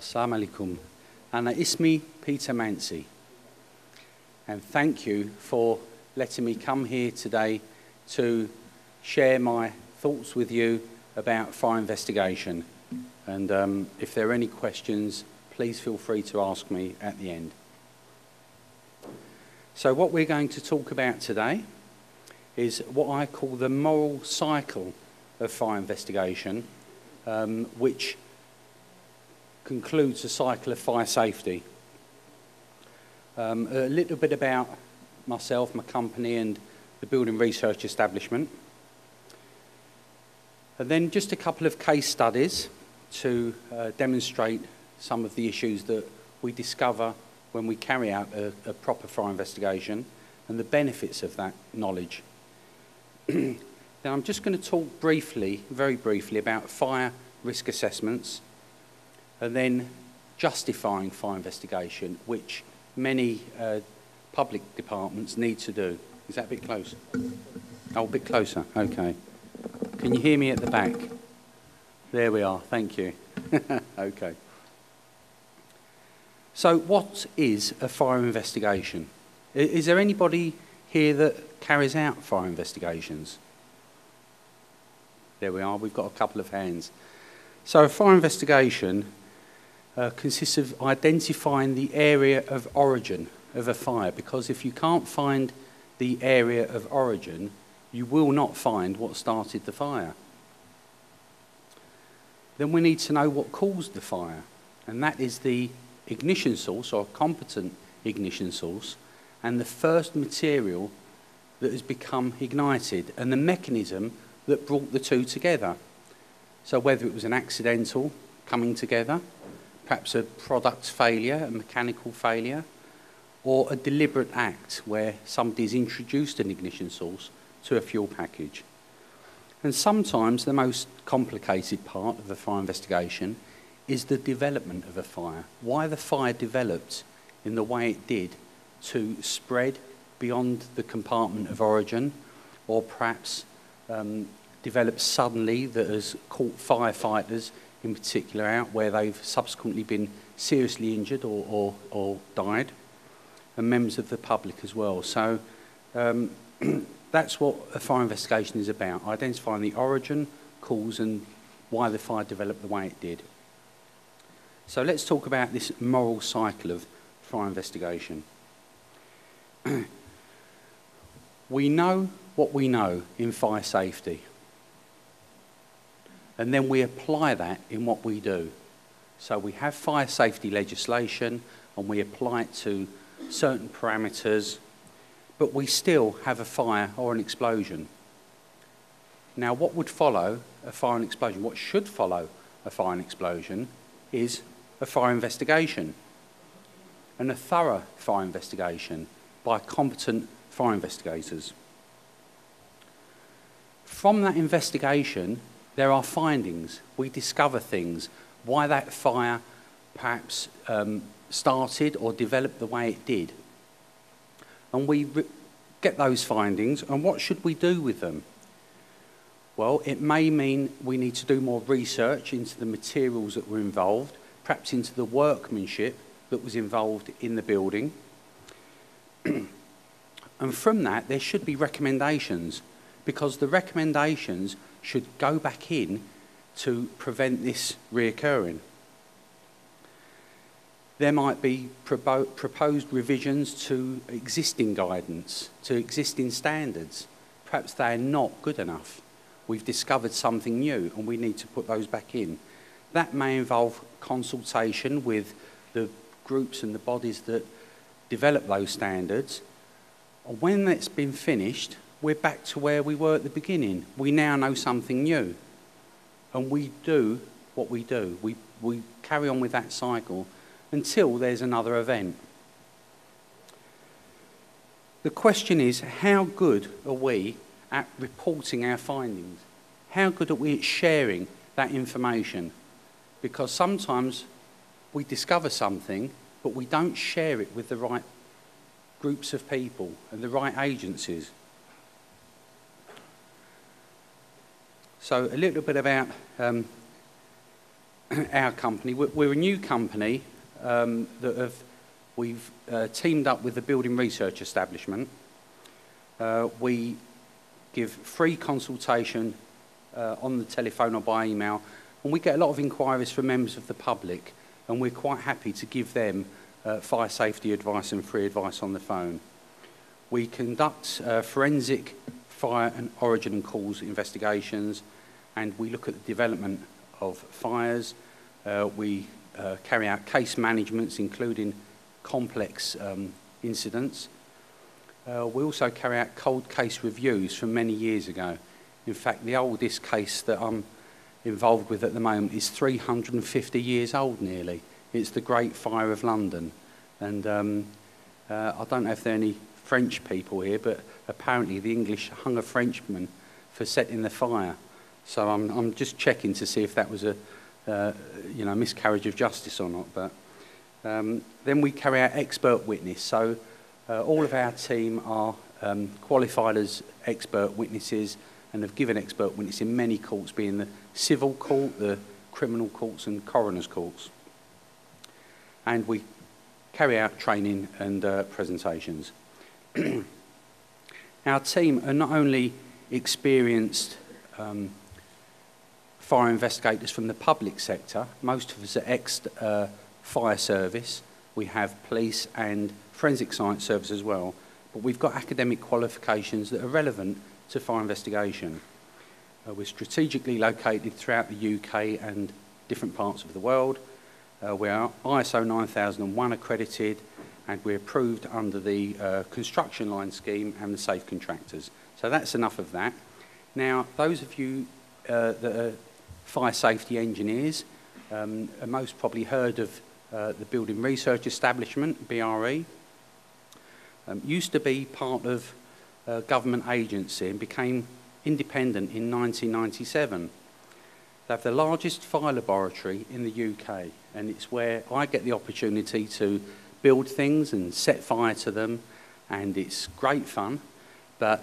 Assalamu alaikum. Ana ismi Peter Mansi. And thank you for letting me come here today to share my thoughts with you about fire investigation. And if there are any questions, please feel free to ask me at the end. So what we're going to talk about today is what I call the moral cycle of fire investigation, which concludes the cycle of fire safety. A little bit about myself, my company and the building research establishment. And then just a couple of case studies to demonstrate some of the issues that we discover when we carry out a proper fire investigation and the benefits of that knowledge. Now I'm just going to talk briefly, very briefly, about fire risk assessments and then justifying fire investigation, which many public departments need to do. Is that a bit close? Oh, a bit closer, okay. Can you hear me at the back? There we are, thank you. Okay. So what is a fire investigation? Is there anybody here that carries out fire investigations? There we are, we've got a couple of hands. So a fire investigation consists of identifying the area of origin of a fire, because if you can't find the area of origin, you will not find what started the fire. Then we need to know what caused the fire, and that is the ignition source, or competent ignition source, and the first material that has become ignited, and the mechanism that brought the two together. So whether it was an accidental coming together, perhaps a product failure, a mechanical failure, or a deliberate act where somebody's introduced an ignition source to a fuel package. And sometimes the most complicated part of a fire investigation is the development of a fire. Why the fire developed in the way it did to spread beyond the compartment of origin, or perhaps develop suddenly that has caught firefighters in particular out where they've subsequently been seriously injured or died, and members of the public as well. So that's what a fire investigation is about, identifying the origin, cause and why the fire developed the way it did. So let's talk about this moral cycle of fire investigation. We know what we know in fire safety, and then we apply that in what we do. So we have fire safety legislation and we apply it to certain parameters, but we still have a fire or an explosion. Now what would follow a fire and explosion, what should follow a fire and explosion, is a fire investigation, and a thorough fire investigation by competent fire investigators. From that investigation, there are findings. We discover things, why that fire perhaps started or developed the way it did. And we get those findings, and what should we do with them? Well, it may mean we need to do more research into the materials that were involved, perhaps into the workmanship that was involved in the building. And from that, there should be recommendations, because the recommendations should go back in to prevent this reoccurring. There might be proposed revisions to existing guidance, to existing standards. Perhaps they're not good enough. We've discovered something new and we need to put those back in. That may involve consultation with the groups and the bodies that develop those standards. And when that's been finished, we're back to where we were at the beginning. We now know something new. And we do what we do. We carry on with that cycle until there's another event. The question is, how good are we at reporting our findings? How good are we at sharing that information? Because sometimes we discover something, but we don't share it with the right groups of people and the right agencies. So a little bit about our company, we're a new company we've teamed up with the Building Research Establishment. We give free consultation on the telephone or by email, and we get a lot of inquiries from members of the public, and we're quite happy to give them fire safety advice and free advice on the phone. We conduct forensic fire and origin and cause investigations, and we look at the development of fires. We carry out case managements, including complex incidents. We also carry out cold case reviews from many years ago. In fact, the oldest case that I'm involved with at the moment is 350 years old nearly. It's the Great Fire of London. And I don't know if there are any French people here, but apparently the English hung a Frenchman for setting the fire. So I'm just checking to see if that was a miscarriage of justice or not. But then we carry out expert witness. So all of our team are qualified as expert witnesses and have given expert witness in many courts, being the civil court, the criminal courts and coroner's courts. And we carry out training and presentations. Our team are not only experienced fire investigators from the public sector, most of us are ex-fire service. We have police and forensic science service as well, but we've got academic qualifications that are relevant to fire investigation. We're strategically located throughout the UK and different parts of the world. We're ISO 9001 accredited, and we're approved under the construction line scheme and the safe contractors. So that's enough of that. Now, those of you that are fire safety engineers are most probably heard of the Building Research Establishment, BRE. Used to be part of a government agency and became independent in 1997. They have the largest fire laboratory in the UK, and it's where I get the opportunity to build things and set fire to them, and it's great fun. But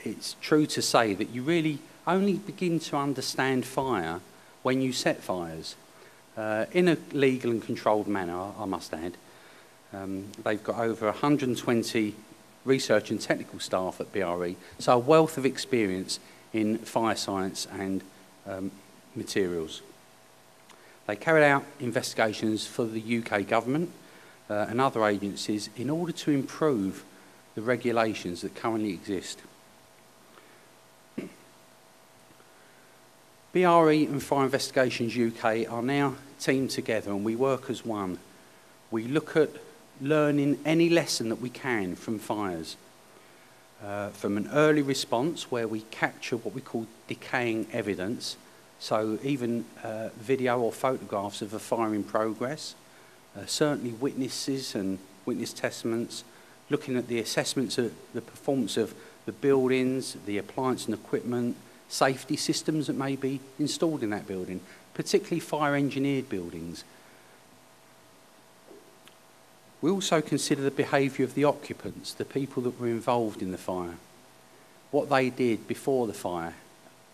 it's true to say that you really only begin to understand fire when you set fires in a legal and controlled manner, I must add. They've got over 120 research and technical staff at BRE, so a wealth of experience in fire science and materials. They carried out investigations for the UK government and other agencies in order to improve the regulations that currently exist. BRE and Fire Investigations UK are now teamed together, and we work as one. We look at learning any lesson that we can from fires, from an early response where we capture what we call decaying evidence, so even video or photographs of a fire in progress, certainly witnesses and witness testaments, looking at the assessments of the performance of the buildings, the appliance and equipment, safety systems that may be installed in that building, particularly fire engineered buildings. We also consider the behaviour of the occupants, the people that were involved in the fire, what they did before the fire,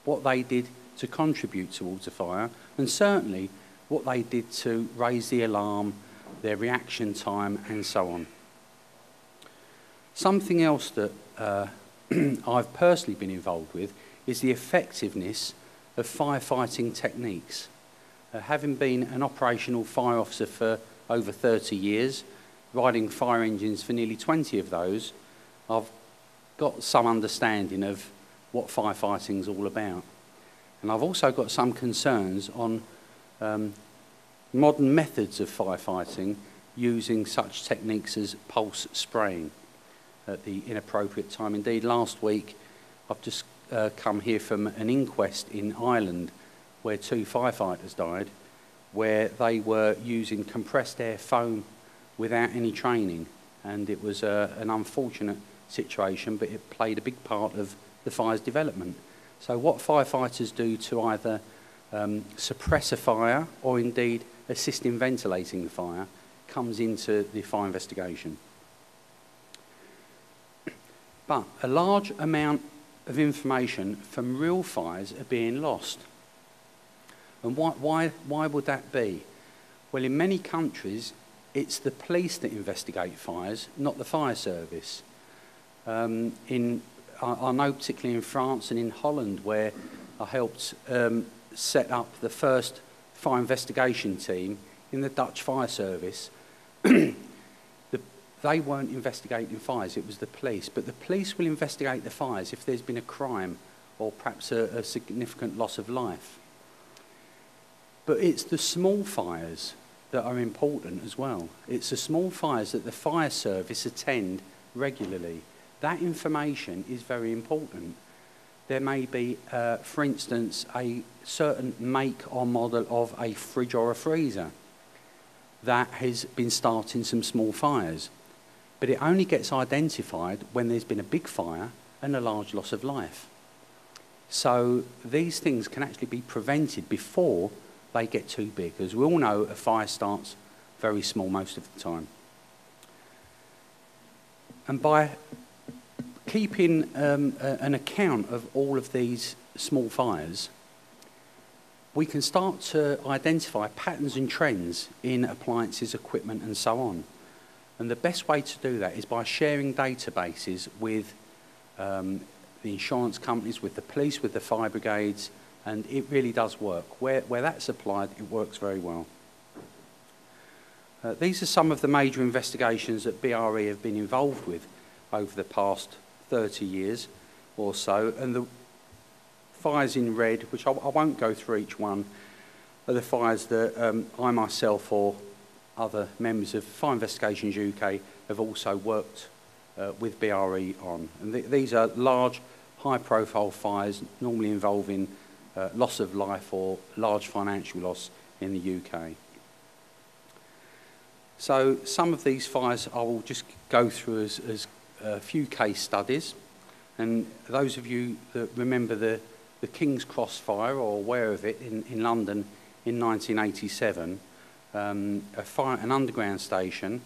what they did to contribute towards the fire, and certainly what they did to raise the alarm, their reaction time, and so on. Something else that I've personally been involved with is the effectiveness of firefighting techniques. Having been an operational fire officer for over 30 years, riding fire engines for nearly 20 of those, I've got some understanding of what firefighting is all about. And I've also got some concerns on modern methods of firefighting using such techniques as pulse spraying at the inappropriate time. Indeed, last week I've just come here from an inquest in Ireland where 2 firefighters died, where they were using compressed air foam without any training, and it was an unfortunate situation, but it played a big part of the fire's development. So what firefighters do to either suppress a fire or indeed assist in ventilating the fire comes into the fire investigation. But a large amount of information from real fires are being lost. And why would that be? Well, in many countries, it's the police that investigate fires, not the fire service. I know particularly in France and in Holland, where I helped set up the first fire investigation team in the Dutch fire service. They weren't investigating fires, it was the police. But the police will investigate the fires if there's been a crime or perhaps a significant loss of life. But it's the small fires that are important as well. It's the small fires that the fire service attend regularly. That information is very important. There may be, for instance, a certain make or model of a fridge or a freezer that has been starting some small fires. But it only gets identified when there's been a big fire and a large loss of life. So these things can actually be prevented before they get too big. As we all know, a fire starts very small most of the time. And by keeping an account of all of these small fires, we can start to identify patterns and trends in appliances, equipment, and so on. And the best way to do that is by sharing databases with the insurance companies, with the police, with the fire brigades, and it really does work. Where that's applied, it works very well. These are some of the major investigations that BRE have been involved with over the past 30 years or so, and the fires in red, which I won't go through each one, are the fires that I myself or other members of Fire Investigations UK have also worked with BRE on. And these are large, high-profile fires, normally involving loss of life or large financial loss in the UK. So some of these fires I will just go through as a few case studies. And those of you that remember the King's Cross fire or aware of it in London in 1987, an underground station.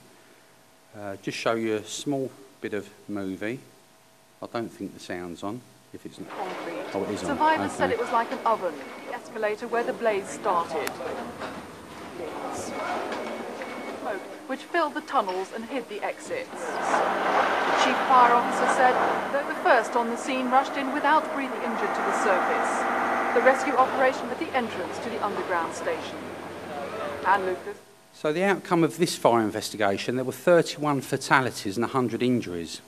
Just show you a small bit of movie. I don't think the sound's on. If it's not. Oh, it is on. Survivors said it was like an oven. The escalator where the blaze started. Smoke, which filled the tunnels and hid the exits. The chief fire officer said that the first on the scene rushed in without breathing injured to the surface. The rescue operation at the entrance to the underground station. And Lucas. So the outcome of this fire investigation, there were 31 fatalities and 100 injuries.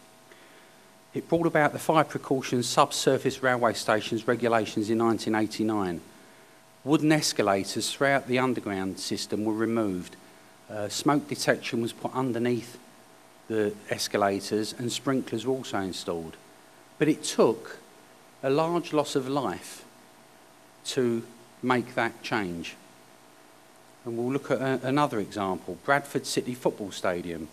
It brought about the Fire Precautions Subsurface Railway Stations regulations in 1989. Wooden escalators throughout the underground system were removed. Smoke detection was put underneath the escalators and sprinklers were also installed. But it took a large loss of life to make that change. And we'll look at another example, Bradford City Football Stadium.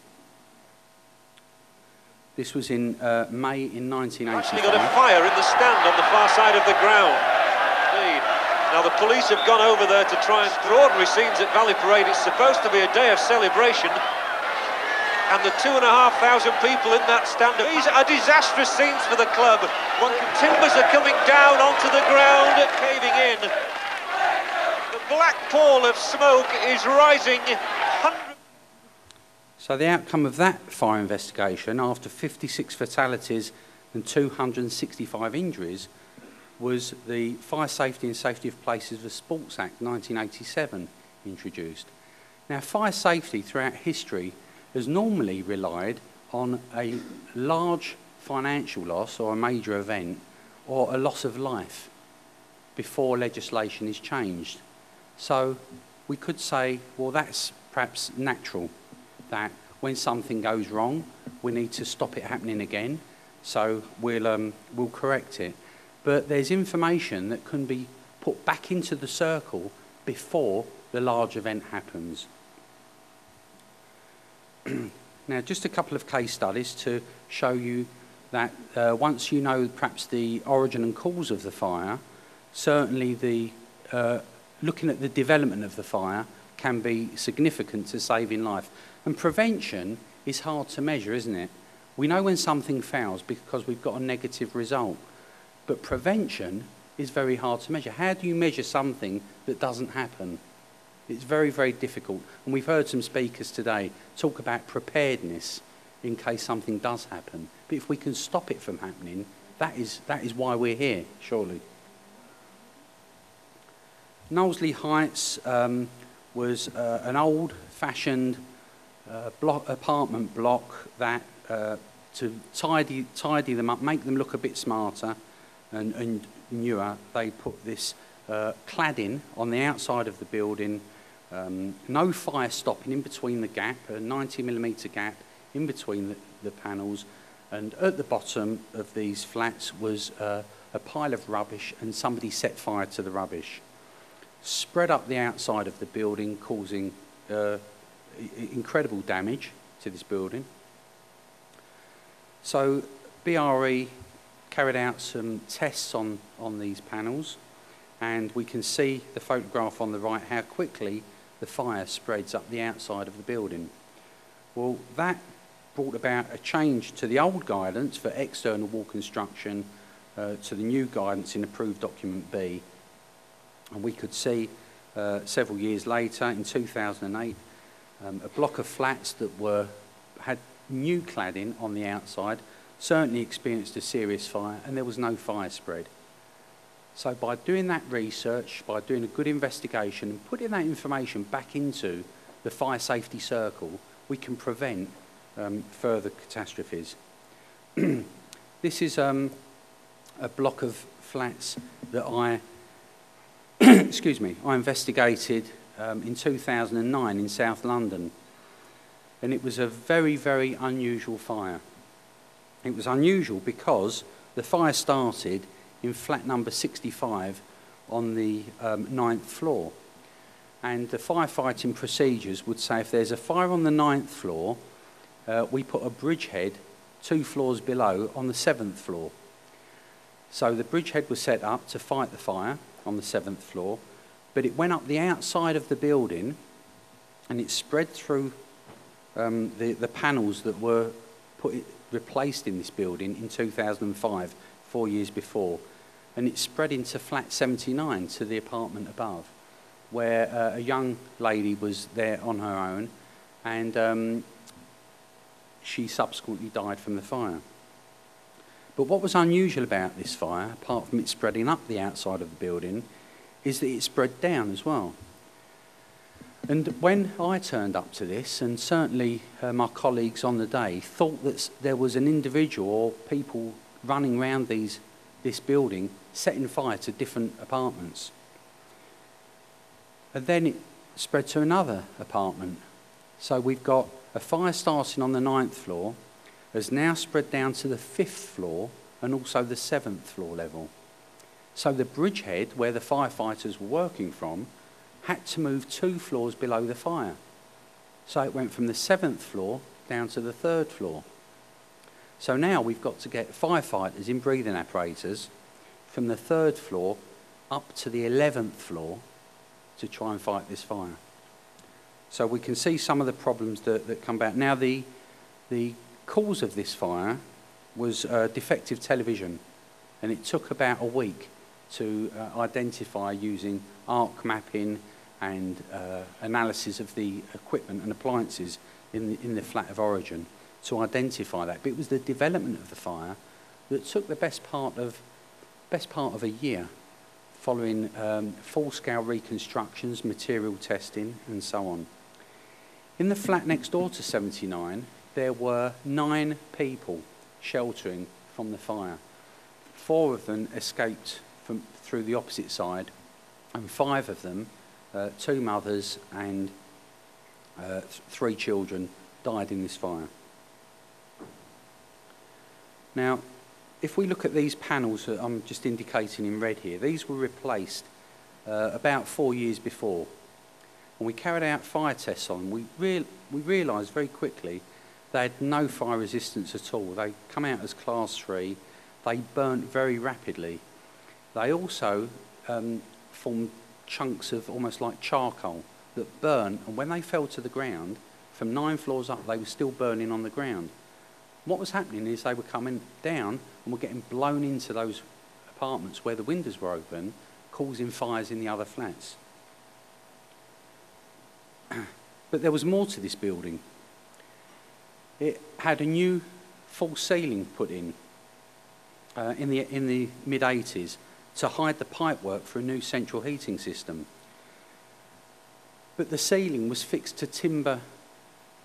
This was in May in 1985. Actually got a fire in the stand on the far side of the ground. Indeed. Now the police have gone over there to try and extraordinary scenes at Valley Parade. It's supposed to be a day of celebration. And the 2,500 people in that stand. These are disastrous scenes for the club. Timbers are coming down onto the ground, caving in. The black pall of smoke is rising. So the outcome of that fire investigation, after 56 fatalities and 265 injuries, was the Fire Safety and Safety of Places for Sports Act 1987 introduced. Now, fire safety throughout history has normally relied on a large financial loss or a major event or a loss of life before legislation is changed. So we could say, well, that's perhaps natural, that when something goes wrong, we need to stop it happening again, so we'll correct it. But there's information that can be put back into the circle before the large event happens. Now, just a couple of case studies to show you that once you know perhaps the origin and cause of the fire, certainly looking at the development of the fire can be significant to saving life. And prevention is hard to measure, isn't it? We know when something fails because we've got a negative result. But prevention is very hard to measure. How do you measure something that doesn't happen? It's very, very difficult. And we've heard some speakers today talk about preparedness in case something does happen. But if we can stop it from happening, that is why we're here, surely. Knowsley Heights was an old-fashioned apartment block that, to tidy them up, make them look a bit smarter and newer, they put this cladding on the outside of the building, no fire stopping in between the gap, a 90mm gap in between the panels, and at the bottom of these flats was a pile of rubbish, and somebody set fire to the rubbish. Spread up the outside of the building, causing incredible damage to this building. So BRE carried out some tests on these panels, and we can see the photograph on the right how quickly the fire spreads up the outside of the building. Well, that brought about a change to the old guidance for external wall construction to the new guidance in approved document B. And we could see several years later, in 2008, a block of flats that had new cladding on the outside certainly experienced a serious fire, and there was no fire spread. So by doing that research, by doing a good investigation and putting that information back into the fire safety circle, we can prevent further catastrophes. This is a block of flats that I I investigated in 2009 in South London, and it was a very, very unusual fire. It was unusual because the fire started in flat number 65 on the 9th floor, and the firefighting procedures would say if there's a fire on the 9th floor, we put a bridgehead 2 floors below on the 7th floor. So the bridgehead was set up to fight the fire on the 7th floor, but it went up the outside of the building and it spread through the panels that were replaced in this building in 2005, 4 years before, and it spread into flat 79 to the apartment above, where a young lady was there on her own, and she subsequently died from the fire. But what was unusual about this fire, apart from it spreading up the outside of the building, is that it spread down as well. And when I turned up to this, and certainly my colleagues on the day, thought that there was an individual or people running around this building setting fire to different apartments. And then it spread to another apartment. So we've got a fire starting on the 9th floor, has now spread down to the 5th floor and also the 7th floor level. So the bridgehead, where the firefighters were working from, had to move 2 floors below the fire. So it went from the 7th floor down to the 3rd floor. So now we've got to get firefighters in breathing apparatus from the 3rd floor up to the 11th floor to try and fight this fire. So we can see some of the problems that come about. Now the cause of this fire was defective television, and it took about a week to identify using arc mapping and analysis of the equipment and appliances in the flat of origin to identify that. But it was the development of the fire that took the best part of a year, following full-scale reconstructions, material testing, and so on. In the flat next door to 79, there were 9 people sheltering from the fire. 4 of them escaped through the opposite side, and 5 of them, 2 mothers and 3 children, died in this fire. Now, if we look at these panels that I'm just indicating in red here, these were replaced about 4 years before. And we carried out fire tests on them. We realised very quickly they had no fire resistance at all. They come out as class 3. They burnt very rapidly. They also formed chunks of almost like charcoal that burnt, and when they fell to the ground, from 9 floors up, they were still burning on the ground. What was happening is they were coming down and were getting blown into those apartments where the windows were open, causing fires in the other flats. But there was more to this building. It had a new false ceiling put in the mid-80s to hide the pipework for a new central heating system. But the ceiling was fixed to timber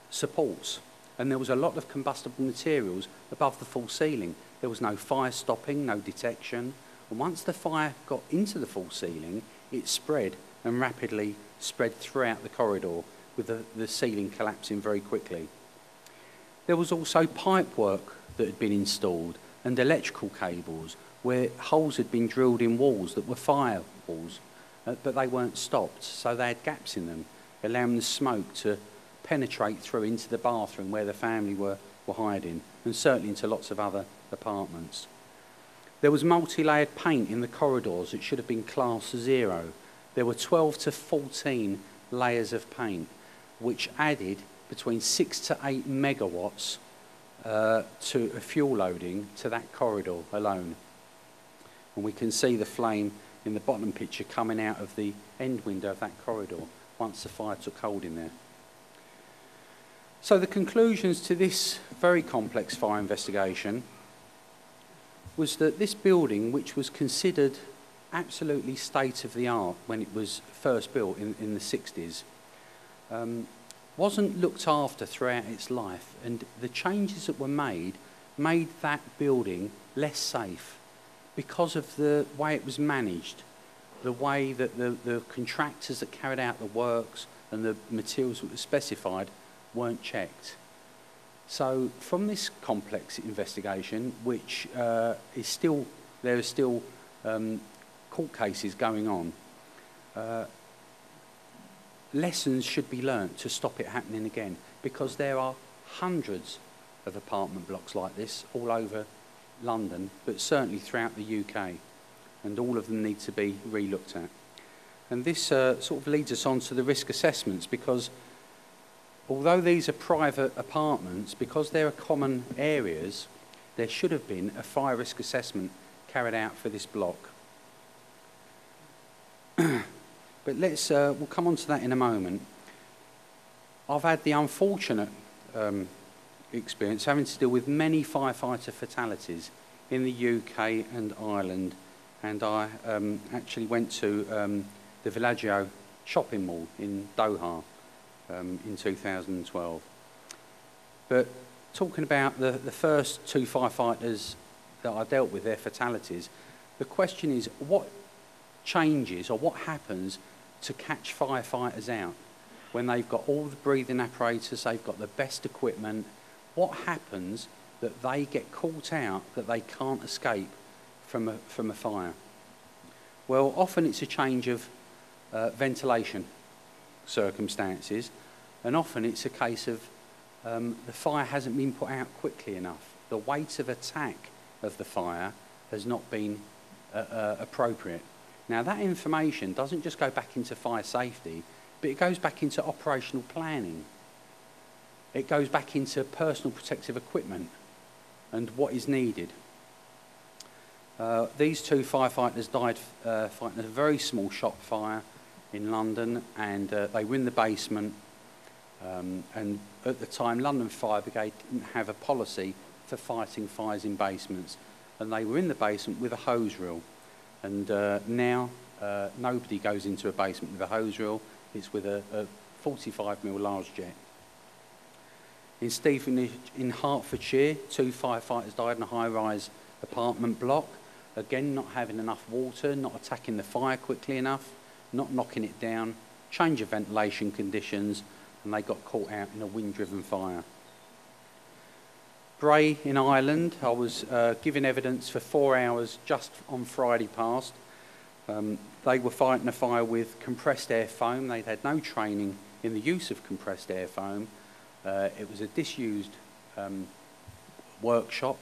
supports, and there was a lot of combustible materials above the false ceiling. There was no fire stopping, no detection, and once the fire got into the false ceiling, it spread and rapidly spread throughout the corridor, with the ceiling collapsing very quickly. There was also pipework that had been installed and electrical cables where holes had been drilled in walls that were fire walls, but they weren't stopped, so they had gaps in them, allowing the smoke to penetrate through into the bathroom where the family were hiding, and certainly into lots of other apartments. There was multi-layered paint in the corridors that should have been class 0. There were 12 to 14 layers of paint, which added between 6 to 8 megawatts to a fuel loading to that corridor alone. And we can see the flame in the bottom picture coming out of the end window of that corridor once the fire took hold in there. So the conclusions to this very complex fire investigation was that this building, which was considered absolutely state-of-the-art when it was first built in the 60s, wasn't looked after throughout its life, and the changes that were made that building less safe because of the way it was managed, the way that the contractors that carried out the works and the materials that were specified weren't checked. So from this complex investigation, which there are still court cases going on, lessons should be learnt to stop it happening again, because there are hundreds of apartment blocks like this all over London, but certainly throughout the UK, and all of them need to be re-looked at. And this sort of leads us on to the risk assessments, because although these are private apartments, because there are common areas, there should have been a fire risk assessment carried out for this block. But we'll come on to that in a moment. I've had the unfortunate experience having to deal with many firefighter fatalities in the UK and Ireland, and I actually went to the Villaggio shopping mall in Doha in 2012. But talking about the first 2 firefighters that I dealt with, their fatalities, the question is what changes or what happens to catch firefighters out when they've got all the breathing apparatus, they've got the best equipment. What happens that they get caught out, that they can't escape from a fire? Well, often it's a change of ventilation circumstances, and often it's a case of the fire hasn't been put out quickly enough. The weight of attack of the fire has not been appropriate. Now, that information doesn't just go back into fire safety, but it goes back into operational planning. It goes back into personal protective equipment and what is needed. These 2 firefighters died fighting a very small shop fire in London, and they were in the basement. And at the time, London Fire Brigade didn't have a policy for fighting fires in basements, and they were in the basement with a hose reel. And now nobody goes into a basement with a hose reel. It's with a 45mm large jet. In Stevenage, in Hertfordshire, 2 firefighters died in a high-rise apartment block. Again, not having enough water, not attacking the fire quickly enough, not knocking it down, change of ventilation conditions, and they got caught out in a wind-driven fire. Bray in Ireland, I was giving evidence for 4 hours just on Friday past. They were fighting a fire with compressed air foam. They'd had no training in the use of compressed air foam. It was a disused workshop,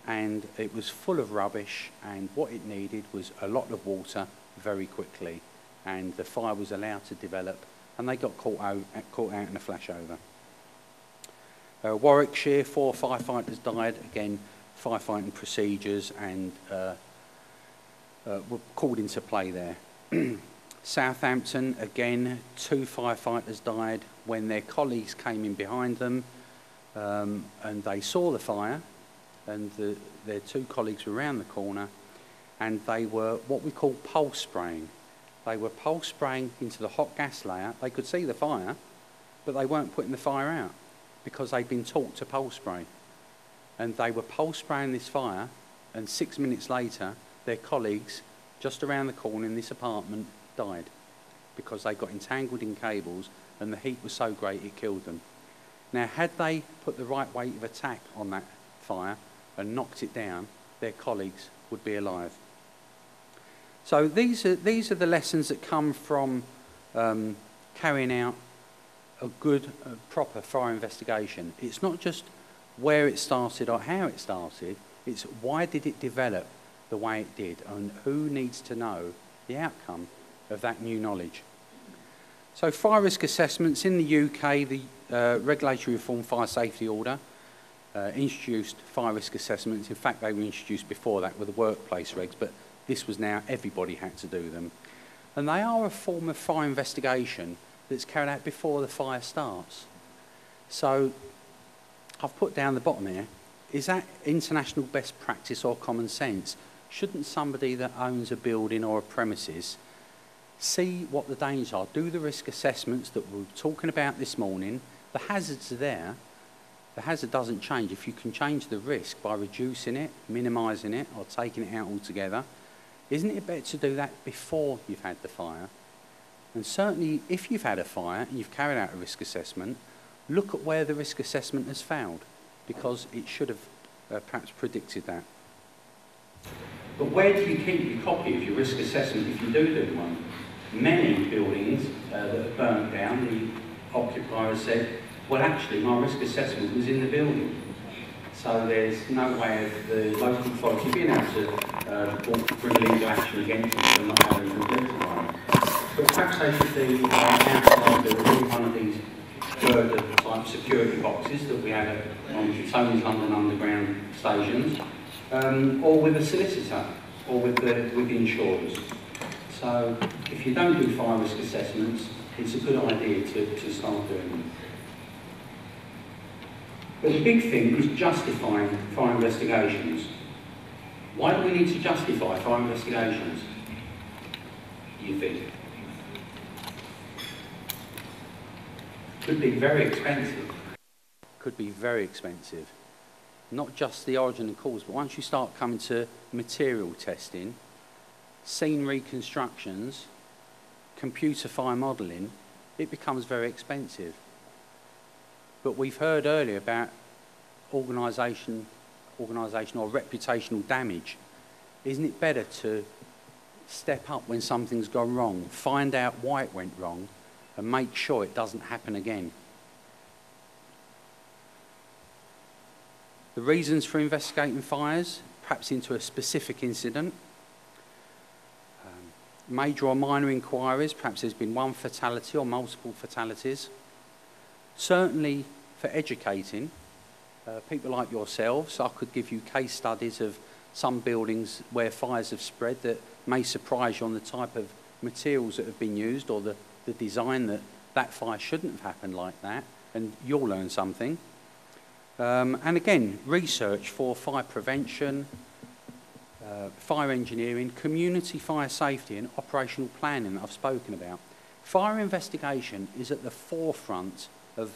and it was full of rubbish, and what it needed was a lot of water very quickly, and the fire was allowed to develop, and they got caught out in a flashover. Warwickshire, 4 firefighters died, again, firefighting procedures and were called into play there. Southampton, again, 2 firefighters died when their colleagues came in behind them, and they saw the fire, and their 2 colleagues were around the corner, and they were what we call pulse spraying. They were pulse spraying into the hot gas layer. They could see the fire, but they weren't putting the fire out because they'd been taught to pulse spray. And they were pulse spraying this fire, and 6 minutes later, their colleagues just around the corner in this apartment died because they got entangled in cables and the heat was so great it killed them. Now, had they put the right weight of attack on that fire and knocked it down, their colleagues would be alive. So these are the lessons that come from carrying out a good, proper fire investigation. It's not just where it started or how it started, it's why did it develop the way it did, and who needs to know the outcome of that new knowledge. So fire risk assessments in the UK, the Regulatory Reform Fire Safety Order introduced fire risk assessments. In fact, they were introduced before that with the workplace regs, but this was now everybody had to do them. And they are a form of fire investigation that's carried out before the fire starts. So I've put down the bottom here, is that international best practice or common sense? Shouldn't somebody that owns a building or a premises see what the dangers are, do the risk assessments that we were talking about this morning? The hazards are there. The hazard doesn't change. If you can change the risk by reducing it, minimising it, or taking it out altogether, isn't it better to do that before you've had the fire? And certainly, if you've had a fire and you've carried out a risk assessment, look at where the risk assessment has failed, because it should have perhaps predicted that. But where do you keep your copy of your risk assessment if you do one? Many buildings that have burnt down, the occupier has said, well, actually, my risk assessment was in the building. So there's no way of the local authority being able to bring legal action against them for not having completed one. But perhaps they should be outside the building, one of these girder-type security boxes that we have on Tony's London Underground stations, or with a solicitor, or with the insurers. So if you don't do fire risk assessments, it's a good idea to start doing them. But the big thing is justifying fire investigations. Why do we need to justify fire investigations, you think? Could be very expensive. Could be very expensive. Not just the origin and cause, but once you start coming to material testing, scene reconstructions, computer fire modelling, it becomes very expensive. But we've heard earlier about organisational or reputational damage. Isn't it better to step up when something's gone wrong, find out why it went wrong, and make sure it doesn't happen again? The reasons for investigating fires, perhaps into a specific incident. Major or minor inquiries, perhaps there's been one fatality or multiple fatalities. Certainly for educating, people like yourselves, I could give you case studies of some buildings where fires have spread that may surprise you on the type of materials that have been used, or the design that fire shouldn't have happened like that, and you'll learn something. And again, research for fire prevention, fire engineering, community fire safety and operational planning that I've spoken about. Fire investigation is at the forefront of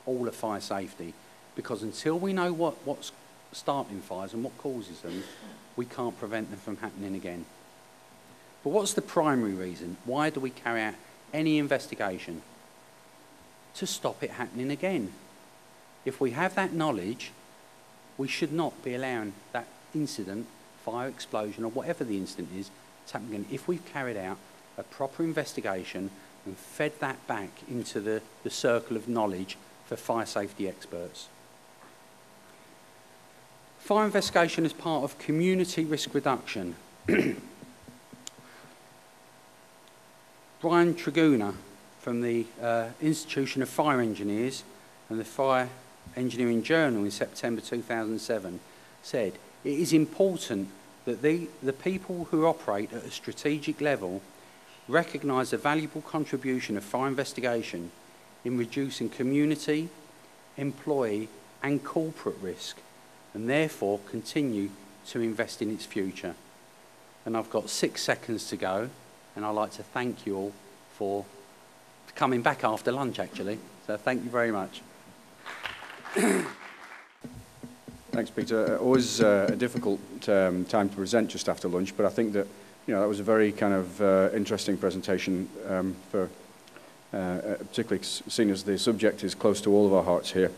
all of fire safety, because until we know what's starting fires and what causes them, we can't prevent them from happening again. But what's the primary reason? Why do we carry out any investigation? To stop it happening again. If we have that knowledge, we should not be allowing that incident, fire, explosion, or whatever the incident is, to happen again. If we've carried out a proper investigation and fed that back into the circle of knowledge for fire safety experts. Fire investigation is part of community risk reduction. Brian Traguna from the Institution of Fire Engineers and the Fire Engineering Journal in September 2007 said, "It is important that the people who operate at a strategic level recognise the valuable contribution of fire investigation in reducing community, employee and corporate risk, and therefore continue to invest in its future. And I've got 6 seconds to go, and I'd like to thank you all for coming back after lunch, actually. So thank you very much. Thanks, Peter. Always a difficult time to present just after lunch, but I think that that was a very kind of interesting presentation, particularly seeing as the subject is close to all of our hearts here.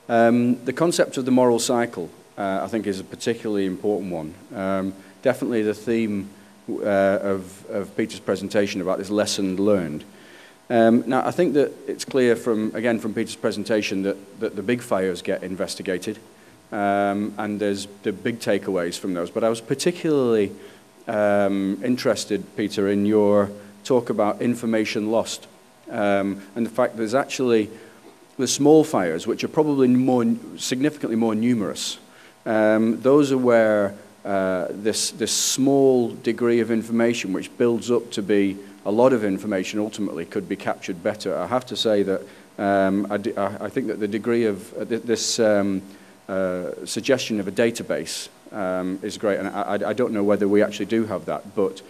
The concept of the moral cycle, I think, is a particularly important one. Definitely the theme of Peter's presentation about this lesson learned. Now, I think that it's clear from Peter's presentation that the big fires get investigated, and there's the big takeaways from those. But I was particularly interested, Peter, in your talk about information lost, and the fact there's actually the small fires, which are probably significantly more numerous. Those are where this small degree of information, which builds up to be a lot of information, ultimately could be captured better. I have to say that I think that the degree of this suggestion of a database is great, and I don't know whether we actually do have that, but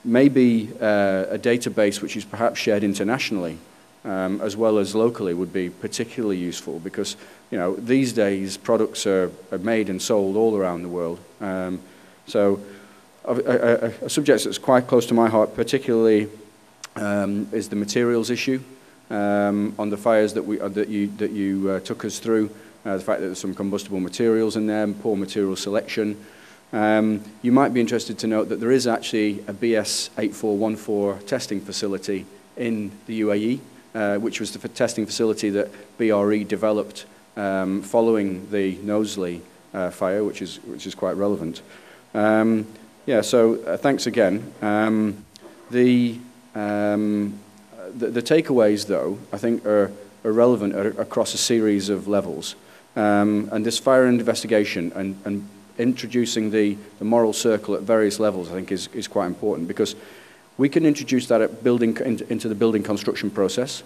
maybe a database which is perhaps shared internationally as well as locally would be particularly useful, because these days products are made and sold all around the world. So a subject that's quite close to my heart particularly is the materials issue on the fires that you took us through. The fact that there's some combustible materials in there, poor material selection. You might be interested to note that there is actually a BS 8414 testing facility in the UAE, which was the testing facility that BRE developed following the Knowsley fire, which is quite relevant. So thanks again. The takeaways, though, I think are relevant across a series of levels. And this fire investigation and introducing the moral circle at various levels, I think, is quite important, because we can introduce that into the building construction process,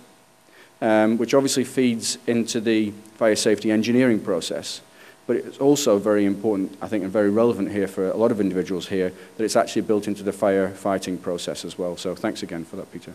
which obviously feeds into the fire safety engineering process. But it's also very important, I think, and very relevant here for a lot of individuals here, that it's actually built into the firefighting process as well. So thanks again for that, Peter.